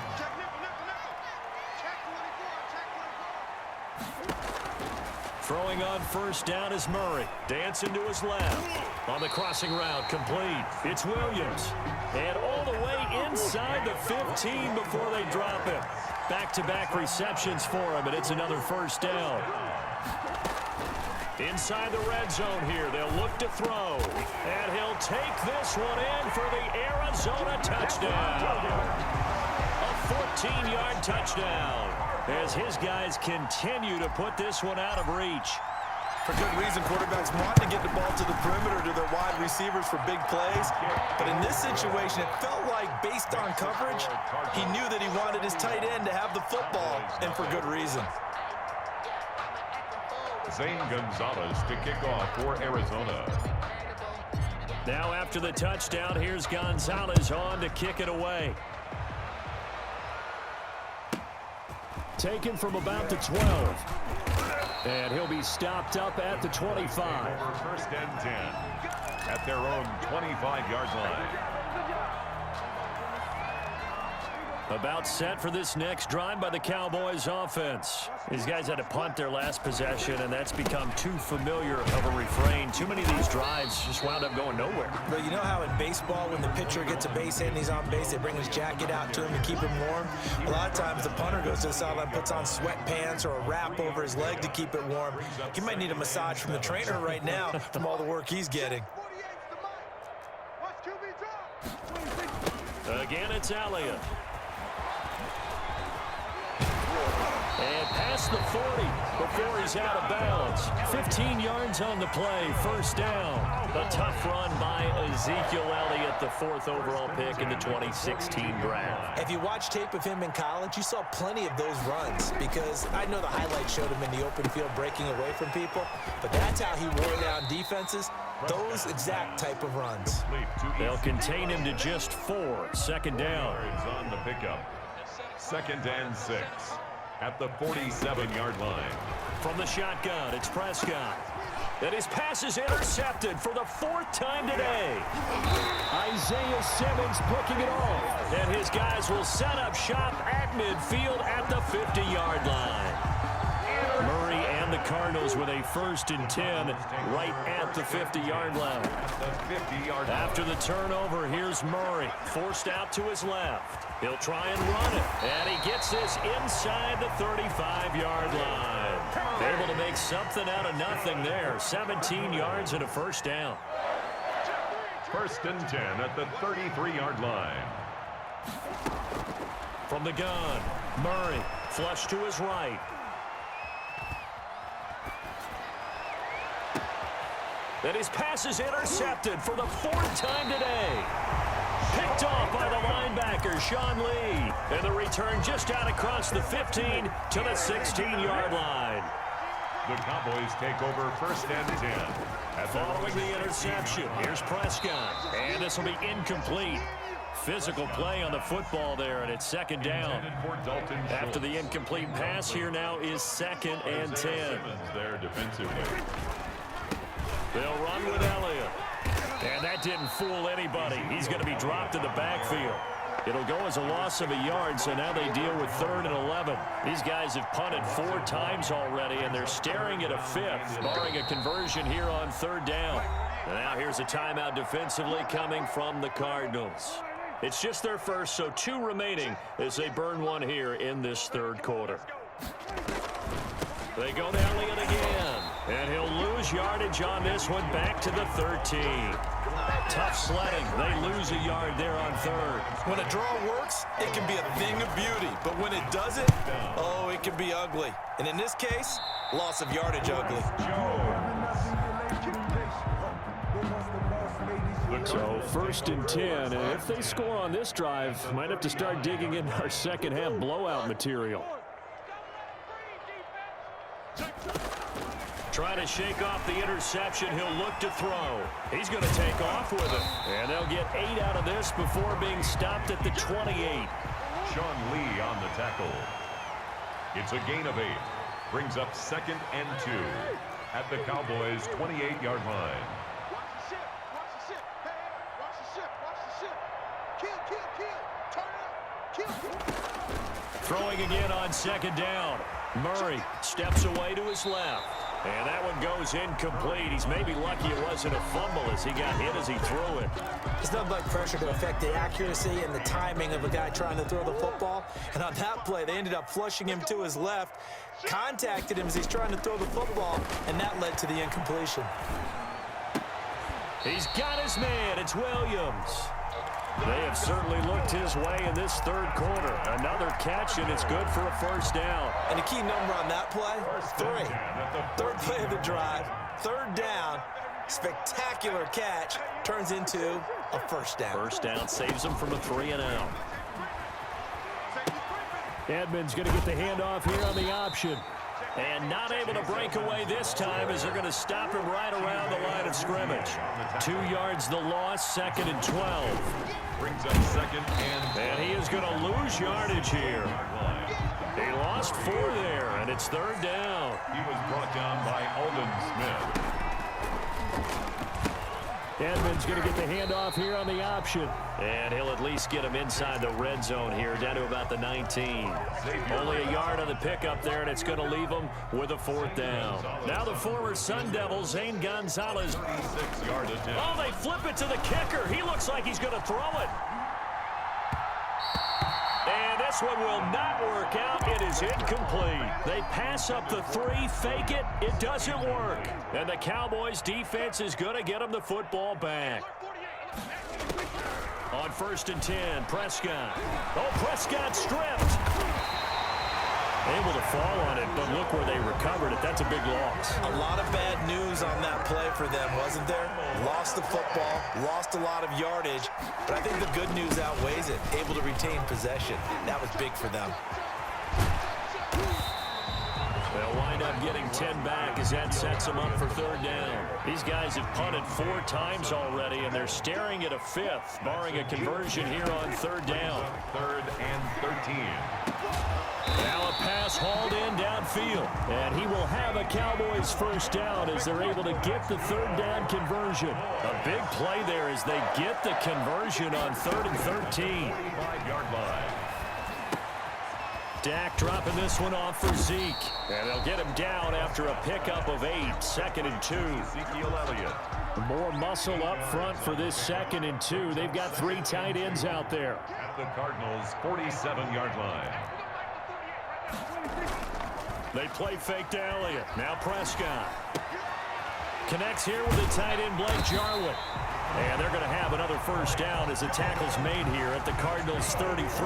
Throwing on 1st down is Murray. Dancing to his left. On the crossing route, complete. It's Williams. And all the way inside the 15 before they drop it. Back-to-back receptions for him, and it's another 1st down. Inside the red zone here, they'll look to throw. And he'll take this one in for the Arizona touchdown. A 14-yard touchdown as his guys continue to put this one out of reach. For good reason, quarterbacks want to get the ball to the perimeter to their wide receivers for big plays. But in this situation, it felt like, based on coverage, he knew that he wanted his tight end to have the football, and for good reason. Zane Gonzalez to kick off for Arizona. Now after the touchdown, here's Gonzalez on to kick it away. Taken from about the 12. And he'll be stopped up at the 25. First and 10 at their own 25-yard line. About set for this next drive by the Cowboys offense. These guys had to punt their last possession, and that's become too familiar of a refrain. Too many of these drives just wound up going nowhere. But you know how in baseball, when the pitcher gets a base hit and he's on base, they bring his jacket out to him to keep him warm? A lot of times the punter goes to the sideline, puts on sweatpants or a wrap over his leg to keep it warm. He might need a massage from the trainer right now from all the work he's getting. Again, it's Elliott. And past the 40 before he's out of bounds. 15 yards on the play, first down. A tough run by Ezekiel Elliott, the 4th overall pick in the 2016 draft. If you watch tape of him in college, you saw plenty of those runs, because I know the highlights showed him in the open field breaking away from people, but that's how he wore down defenses, those exact type of runs. They'll contain him to just 4, second down. On the pickup. 2nd and 6. At the 47-yard line. From the shotgun, it's Prescott. And his pass is intercepted for the 4th time today. Isaiah Simmons picking it off. And his guys will set up shop at midfield at the 50-yard line. Murray and the Cardinals with a 1st and 10 right at the 50-yard line. After the turnover, here's Murray, forced out to his left. He'll try and run it, and he gets this inside the 35-yard line. Able to make something out of nothing there. 17 yards and a first down. 1st and 10 at the 33-yard line. From the gun, Murray, flush to his right. And his pass is intercepted for the 4th time today. Picked off by the linebacker, Sean Lee. And the return just out across the 15 to the 16-yard line. The Cowboys take over 1st and 10. Following the interception, here's Prescott. And this will be incomplete. Physical play on the football there, and it's 2nd down. After the incomplete pass, here now is 2nd and 10. There defensively. They'll run with Elliott. And that didn't fool anybody. He's going to be dropped in the backfield. It'll go as a loss of a yard, so now they deal with 3rd and 11. These guys have punted 4 times already, and they're staring at a 5th, barring a conversion here on 3rd down. And now here's a timeout defensively coming from the Cardinals. It's just their first, so 2 remaining as they burn one here in this 3rd quarter. They go to Elliott again, and he'll lose yardage on this one back to the 13. Tough sledding. They lose a yard there on 3rd. When a draw works, it can be a thing of beauty, but when it doesn't, oh, it can be ugly. And in this case, loss of yardage ugly. So 1st and 10, and if they score on this drive, might have to start digging in our second half blowout material. Trying to shake off the interception, he'll look to throw. He's going to take off with it. And they'll get 8 out of this before being stopped at the 28. Sean Lee on the tackle. It's a gain of 8. Brings up 2nd and 2 at the Cowboys' 28-yard line. Throwing again on 2nd down. Murray steps away to his left. And that one goes incomplete. He's maybe lucky it wasn't a fumble as he got hit as he threw it. It's nothing like pressure to affect the accuracy and the timing of a guy trying to throw the football. And on that play, they ended up flushing him to his left, contacted him as he's trying to throw the football, and that led to the incompletion. He's got his man. It's Williams. They have certainly looked his way in this third quarter. Another catch, and it's good for a first down. And the key number on that play, 3. Third play of the drive, third down, spectacular catch, turns into a first down. First down saves him from a 3-and-out. Edmonds going to get the handoff here on the option. And not able to break away this time as they're going to stop him right around the line of scrimmage. 2 yards the loss, 2nd and 12. Brings up second and he is going to lose yardage here. He lost 4 there, and it's third down. He was brought down by Aldon Smith. Edmonds going to get the handoff here on the option. And he'll at least get him inside the red zone here, down to about the 19. Only a yard on the pickup there, and it's going to leave him with a 4th down. Now the former Sun Devil, Zane Gonzalez. 6-yard attempt. Oh, they flip it to the kicker. He looks like he's going to throw it. And this one will not work out. It is incomplete. They pass up the 3, fake it. It doesn't work. And the Cowboys defense is going to get them the football back. On 1st and 10, Prescott. Oh, Prescott stripped. Able to fall on it, but look where they recovered it. That's a big loss. A lot of bad news on that play for them, wasn't there? Lost the football, lost a lot of yardage, but I think the good news outweighs it. Able to retain possession. That was big for them. They'll wind up getting 10 back as that sets them up for third down. These guys have punted 4 times already, and they're staring at a 5th, barring a conversion here on third down. 3rd and 13. Now a pass hauled in downfield, and he will have a Cowboys first down as they're able to get the third down conversion. A big play there as they get the conversion on 3rd and 13. 5-yard line. Dak dropping this one off for Zeke, and they'll get him down after a pickup of 8, 2nd and 2. Ezekiel Elliott. More muscle up front for this 2nd and 2. They've got 3 tight ends out there. At the Cardinals' 47-yard line. They play fake to Elliott. Now Prescott. Connects here with the tight end, Blake Jarwin. And they're going to have another first down as the tackle's made here at the Cardinals' 33.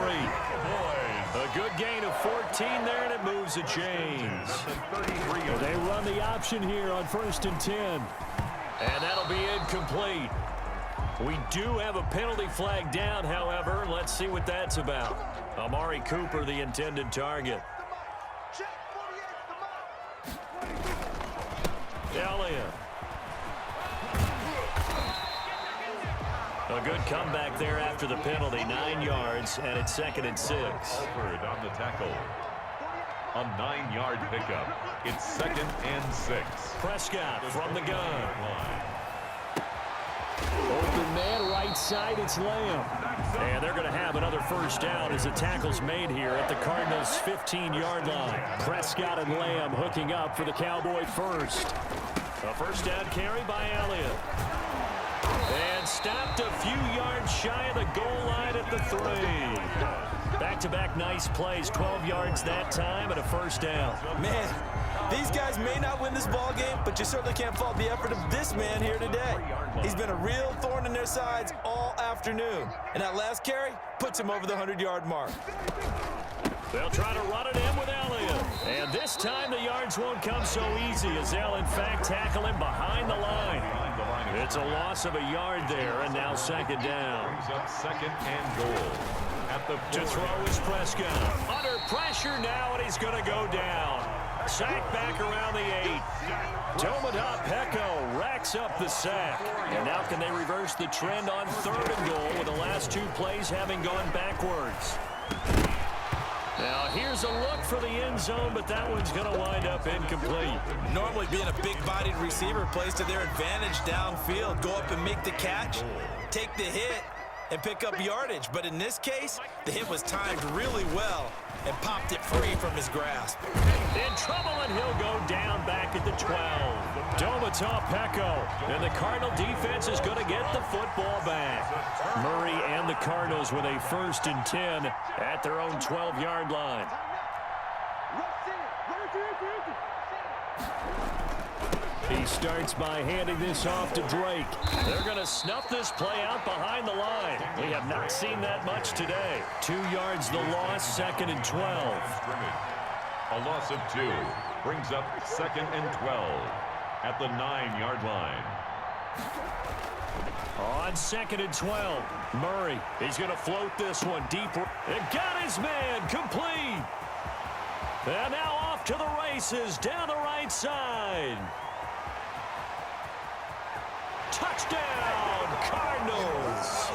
A good gain of 14 there, and it moves the chains. They run the option here on 1st and 10. And that'll be incomplete. We do have a penalty flag down, however. Let's see what that's about. Amari Cooper, the intended target. Elliott. A good comeback there after the penalty. 9 yards, and it's 2nd and 6. Alford on the tackle. A 9-yard pickup. It's 2nd and 6. Prescott from the gun. Open man, right side, it's Lamb. And they're going to have another first down as the tackle's made here at the Cardinals' 15-yard line. Prescott and Lamb hooking up for the Cowboy first. A first down carry by Elliott. And stopped a few yards shy of the goal line at the 3. Back-to-back nice plays, 12 yards that time and a first down. Man, these guys may not win this ball game, but you certainly can't fault the effort of this man here today. He's been a real thorn in their sides all afternoon. And that last carry puts him over the 100-yard mark. They'll try to run it in with Elliott. And this time the yards won't come so easy as they'll, in fact, tackle him behind the line. It's a loss of a yard there, and now 2nd down. Brings up 2nd and goal. At the To throw is Prescott. Under pressure now, and he's going to go down. Sack back around the 8. Tomoda Peko racks up the sack. And now can they reverse the trend on 3rd and goal with the last 2 plays having gone backwards? Now here's a look for the end zone, but that one's going to wind up incomplete. Normally being a big-bodied receiver plays to their advantage downfield. Go up and make the catch, take the hit, and pick up yardage. But in this case, the hit was timed really well and popped it free from his grasp. In trouble, and he'll go down back at the 12. Domata Peko, and the Cardinal defense is going to get the football back. Murray and the Cardinals with a 1st and 10 at their own 12-yard line. He starts by handing this off to Drake. They're going to snuff this play out behind the line. We have not seen that much today. 2 yards the loss, 2nd and 12. A loss of 2 brings up 2nd and 12 at the 9-yard line. On 2nd and 12, Murray, he's going to float this one deeper. And got his man complete. And now off to the races down the right side. Touchdown, Cardinals.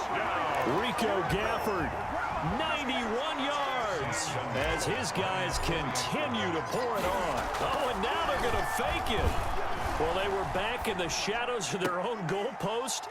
Rico Gafford, 91 yards as his guys continue to pour it on. Oh, and now they're going to fake it. Well, they were back in the shadows of their own goalpost,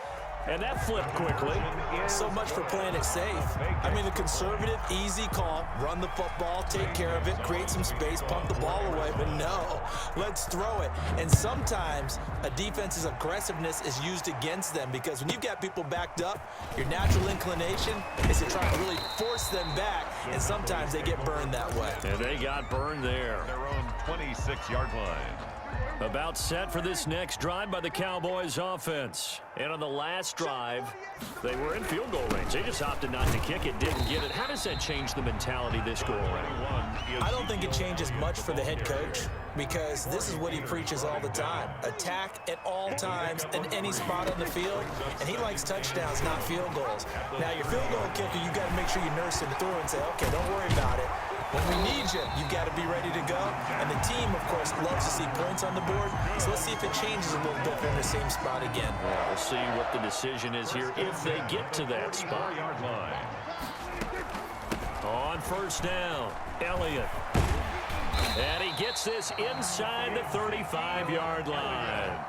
and that flipped quickly. So much for playing it safe. I mean, the conservative, easy call, run the football, take care of it, create some space, pump the ball away. But no, let's throw it. And sometimes a defense's aggressiveness is used against them because when you've got people backed up, your natural inclination is to try to really force them back, and sometimes they get burned that way. And they got burned there. Their own 26-yard line. About set for this next drive by the Cowboys offense. And on the last drive, they were in field goal range. They just opted not to kick it, didn't get it. How does that change the mentality this go around? I don't think it changes much for the head coach because this is what he preaches all the time. Attack at all times in any spot on the field, and he likes touchdowns, not field goals. Now, your field goal kicker, you got to make sure you nurse him through and say, okay, don't worry about it. When we need you, you got to be ready to go. And the team, of course, loves to see points on the board. So let's see if it changes a little bit in the same spot again. Yeah, we'll see what the decision is here if they get to that spot. 4-yard line. On 1st down, Elliott. And he gets this inside the 35-yard line.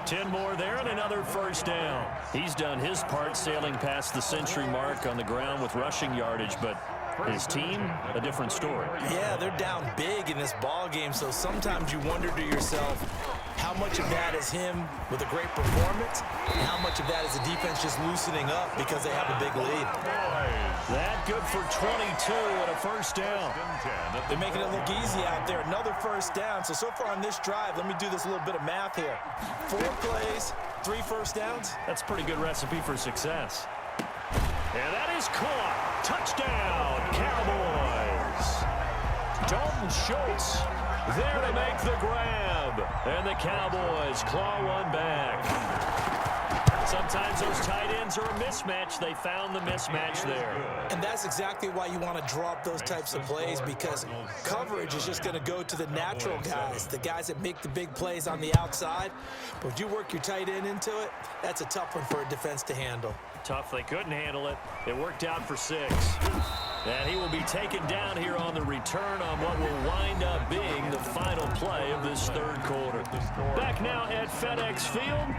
10 more there and another 1st down. He's done his part sailing past the century mark on the ground with rushing yardage, but his team, a different story. Yeah, they're down big in this ball game, so sometimes you wonder to yourself how much of that is him with a great performance and how much of that is the defense just loosening up because they have a big lead. That good for 22 and a 1st down. They're making it look easy out there. Another 1st down. So far on this drive, let me do this little bit of math here. 4 plays, 3 1st downs. That's a pretty good recipe for success. And that is caught. Touchdown, Cowboys. Dalton Schultz there to make the grab. And the Cowboys claw one back. Sometimes those tight ends are a mismatch. They found the mismatch there. And that's exactly why you want to draw up those types of plays, because coverage is just going to go to the natural guys, the guys that make the big plays on the outside. But if you work your tight end into it, that's a tough one for a defense to handle. Tough. They couldn't handle it. It worked out for 6. And he will be taken down here on the return on what will wind up being the final play of this 3rd quarter. Back now at FedEx Field.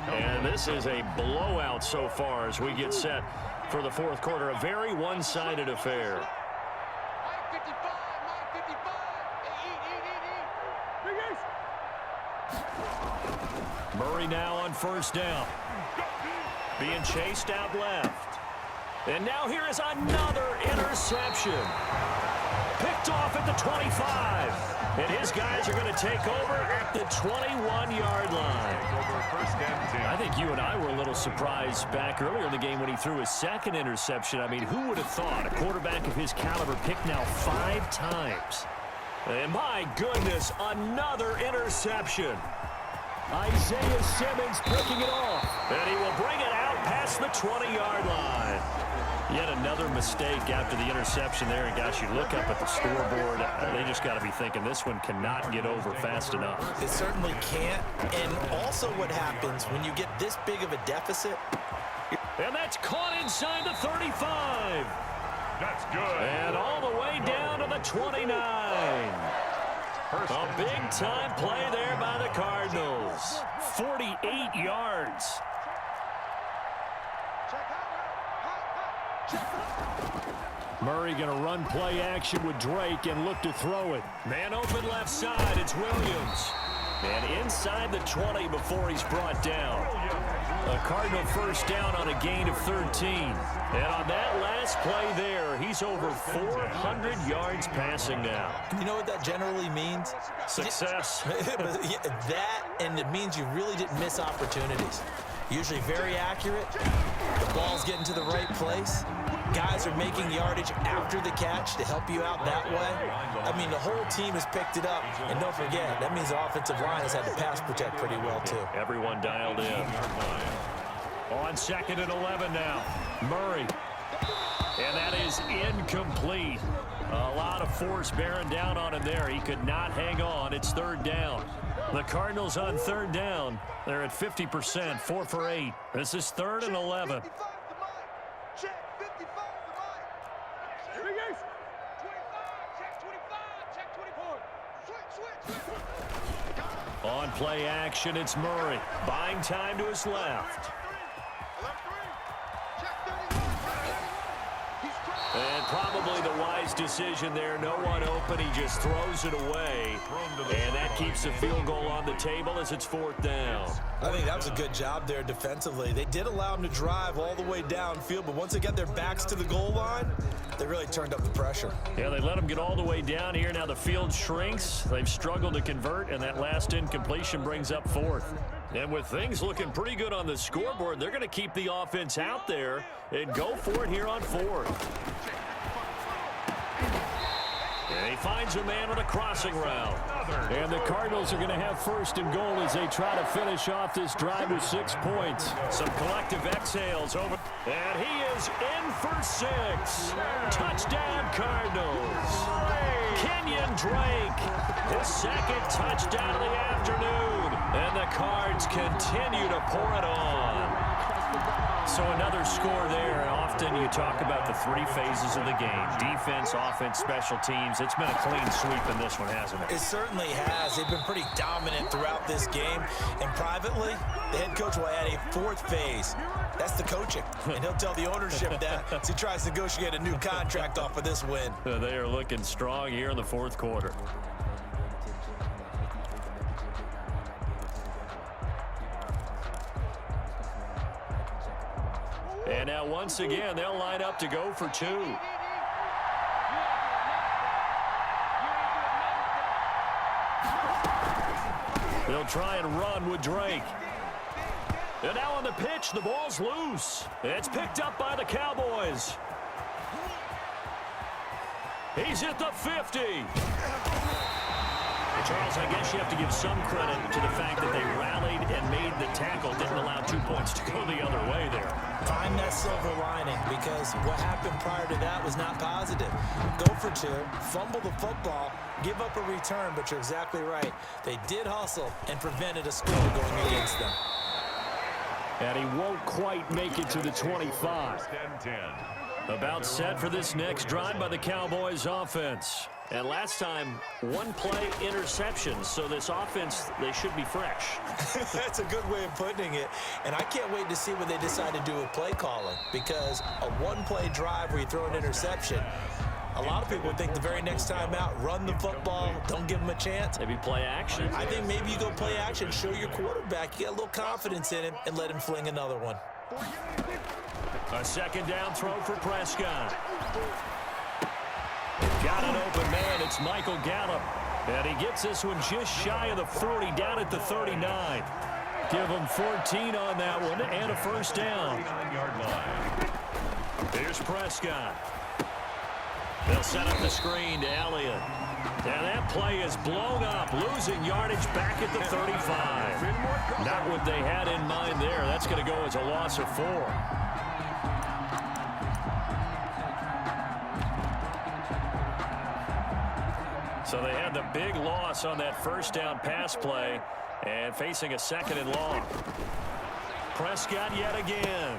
And this is a blowout so far as we get set for the 4th quarter. A very one-sided affair. Murray now on 1st down. Being chased out left. And now here is another interception. Picked off at the 25. And his guys are going to take over at the 21-yard line. I think you and I were a little surprised back earlier in the game when he threw his 2nd interception. I mean, who would have thought a quarterback of his caliber picked now 5 times? And my goodness, another interception. Isaiah Simmons picking it off. And he will bring it out past the 20-yard line. Yet another mistake after the interception there. And gosh, you look up at the scoreboard, they just got to be thinking this one cannot get over fast enough. It certainly can't. And also what happens when you get this big of a deficit. And that's caught inside the 35. That's good. And all the way down to the 29. A big-time play there by the Cardinals. 48 yards. Murray going to run play action with Drake and look to throw it. Man open left side, it's Williams. And inside the 20 before he's brought down. A Cardinal first down on a gain of 13. And on that last play there, he's over 400 yards passing now. You know what that generally means? Success. That, and it means you really didn't miss opportunities. Usually very accurate. The ball's getting to the right place. Guys are making yardage after the catch to help you out that way. I mean, the whole team has picked it up. And don't forget, that means the offensive line has had to pass protect pretty well, too. Everyone dialed in. On 2nd and 11 now. Murray. And that is incomplete. A lot of force bearing down on him there. He could not hang on. It's 3rd down. The Cardinals on 3rd down. They're at 50%, 4 for 8. This is 3rd and 11. On play action, it's Murray. Buying time to his left. And probably the wise decision there. No one open. He just throws it away. And that keeps the field goal on the table as it's 4th down. I think that was a good job there defensively. They did allow him to drive all the way downfield, but once they got their backs to the goal line, they really turned up the pressure. Yeah, they let him get all the way down here. Now the field shrinks. They've struggled to convert, and that last incompletion brings up 4th. And with things looking pretty good on the scoreboard, they're going to keep the offense out there and go for it here on 4th. And he finds a man on a crossing route. And the Cardinals are going to have 1st and goal as they try to finish off this drive with 6 points. Some collective exhales over. And he is in for 6. Touchdown, Cardinals. Kenyon Drake, his 2nd touchdown of the afternoon. And the Cards continue to pour it on. So another score there. Often you talk about the 3 phases of the game. Defense, offense, special teams. It's been a clean sweep in this one, hasn't it? It certainly has. They've been pretty dominant throughout this game. And privately, the head coach will add a 4th phase. That's the coaching. And he'll tell the ownership that as he tries to negotiate a new contract off of this win. They are looking strong here in the 4th quarter. And now once again, they'll line up to go for 2. They'll try and run with Drake. And now on the pitch, the ball's loose. It's picked up by the Cowboys. He's at the 50. Charles, I guess you have to give some credit to the fact that they rallied and made the tackle. Didn't allow 2 points to go the other way there. Find that silver lining, because what happened prior to that was not positive. Go for 2, fumble the football, give up a return, but you're exactly right. They did hustle and prevented a score going against them. And he won't quite make it to the 25. About set for this next drive by the Cowboys offense. And last time, 1 play interception. So this offense, they should be fresh. That's a good way of putting it. And I can't wait to see what they decide to do with play calling. Because a 1-play drive where you throw an interception, a lot of people would think the very next time out, run the football, don't give them a chance. Maybe play action. I think maybe you go play action, show your quarterback, you get a little confidence in him, and let him fling another one. A 2nd down throw for Prescott. Got an open man. It's Michael Gallup. And he gets this one just shy of the 40, down at the 39. Give him 14 on that one and a 1st down. Here's Prescott. They'll set up the screen to Elliott. And that play is blown up, losing yardage back at the 35. Not what they had in mind there. That's going to go as a loss of 4. So they had the big loss on that 1st down pass play and facing a 2nd and long. Prescott yet again.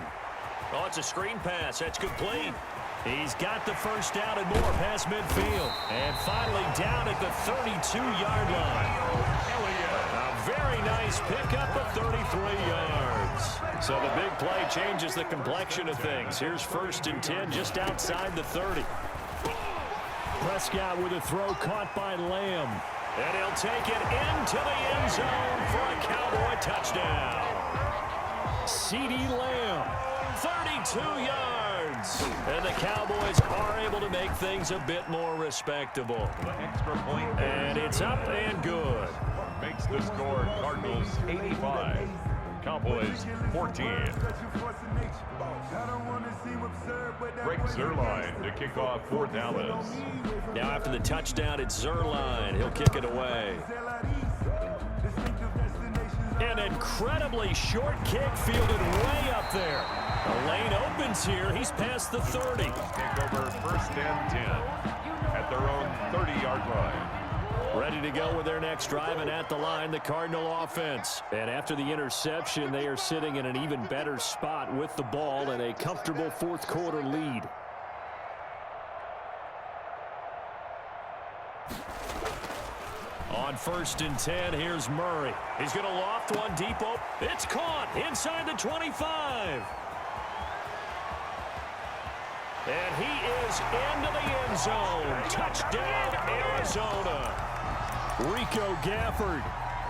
Oh, it's a screen pass. That's complete. He's got the 1st down and more past midfield. And finally down at the 32-yard line. A very nice Cowboys pick up a 33 yards. So the big play changes the complexion of things. Here's 1st and 10 just outside the 30. Prescott with a throw caught by Lamb. And he'll take it into the end zone for a Cowboy touchdown. CeeDee Lamb, 32 yards. And the Cowboys are able to make things a bit more respectable. Extra point. And it's up and good. Makes the score Cardinals 85. Cowboys 14. Greg Zuerlein to kick off for Dallas. Now after the touchdown, it's Zuerlein. He'll kick it away. An incredibly short kick fielded way up there. The lane opens here. He's past the 30. Take over 1st and 10 at their own 30-yard line. Ready to go with their next drive, and at the line, the Cardinal offense. And after the interception, they are sitting in an even better spot with the ball and a comfortable 4th quarter lead. On 1st and 10, here's Murray. He's going to loft one deep. It's caught inside the 25. And he is into the end zone. Touchdown, Arizona. Rico Gafford,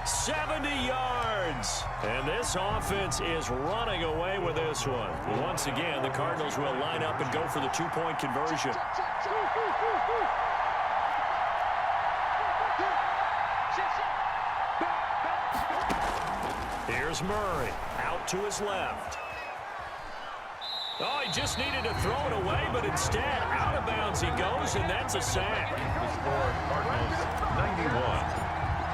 70 yards. And this offense is running away with this one. Once again, the Cardinals will line up and go for the 2-point conversion. Here's Murray, out to his left. Oh, he just needed to throw it away, but instead, out of bounds he goes, and that's a sack. The score, Cardinals 91.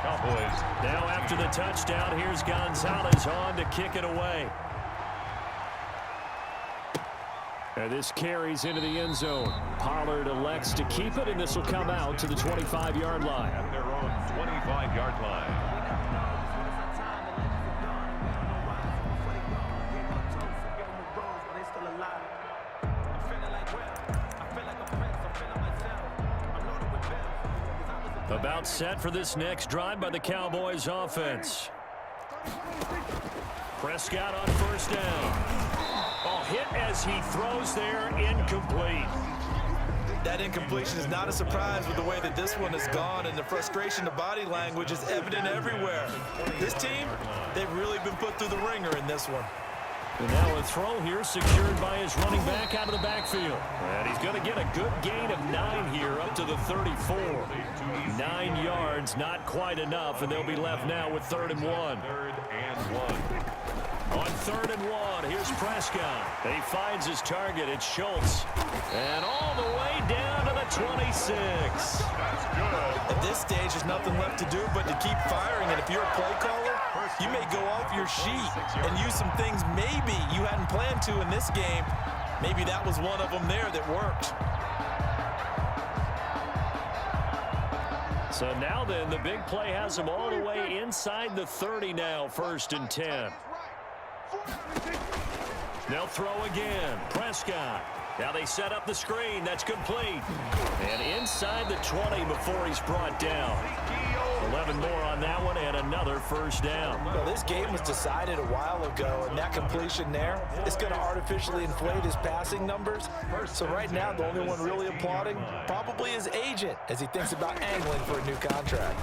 Cowboys. Now after the touchdown, here's Gonzalez on to kick it away. And this carries into the end zone. Pollard elects to keep it, and this will come out to the 25-yard line. At their own 25-yard line. About set for this next drive by the Cowboys offense. Prescott on 1st down. Oh, hit as he throws there, incomplete. That incompletion is not a surprise with the way that this one has gone, and the frustration of body language is evident everywhere. This team, they've really been put through the ringer in this one. And now a throw here secured by his running back out of the backfield. And he's going to get a good gain of 9 here up to the 34. 9 yards, not quite enough, and they'll be left now with 3rd and 1. 3rd and 1. On 3rd and 1, here's Prescott. He finds his target. It's Schultz. And all the way down to the 26. That's good. At this stage, there's nothing left to do but to keep firing. And if you're a play caller, you may go off your sheet and use some things maybe you hadn't planned to in this game. Maybe that was one of them there that worked. So now then, the big play has him all the way inside the 30 now, 1st and 10. They'll throw again. Prescott. Now they set up the screen. That's complete. And inside the 20 before he's brought down. 11 more on that one and another 1st down. Well, this game was decided a while ago, and that completion there is going to artificially inflate his passing numbers. So right now, the only one really applauding probably his agent as he thinks about angling for a new contract.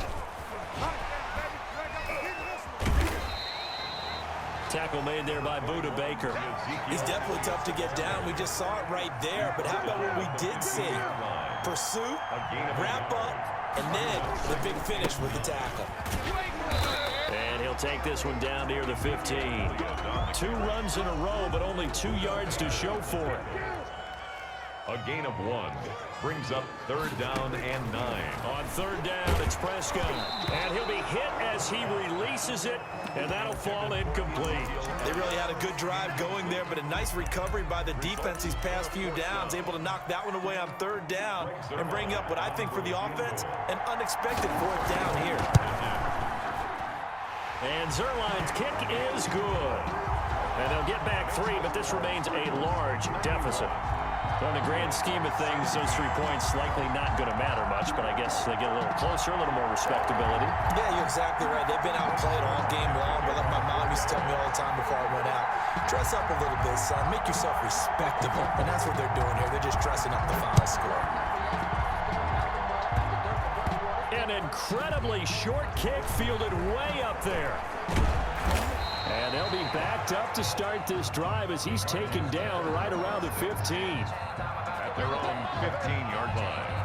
Tackle made there by Buda Baker. He's definitely tough to get down. We just saw it right there. But how about what we did see? Pursuit, wrap up, and then the big finish with the tackle. And he'll take this one down near the 15. 2 runs in a row, but only 2 yards to show for it. A gain of 1 brings up 3rd down and 9. On 3rd down, it's Prescott. And he'll be hit as he releases it, and that'll fall incomplete. They really had a good drive going there, but a nice recovery by the defense these past few downs, able to knock that one away on 3rd down and bring up what I think for the offense, an unexpected 4th down here. And Zuerlein's kick is good. And they'll get back 3, but this remains a large deficit. Well, in the grand scheme of things, those 3 points likely not going to matter much, but I guess they get a little closer, a little more respectability. Yeah, you're exactly right. They've been outplayed all game long, before I went out. Dress up a little bit, son. Make yourself respectable. And that's what they're doing here. They're just dressing up the final score. An incredibly short kick fielded way up there. And they'll be backed up to start this drive as he's taken down right around the 15. At their own 15-yard line.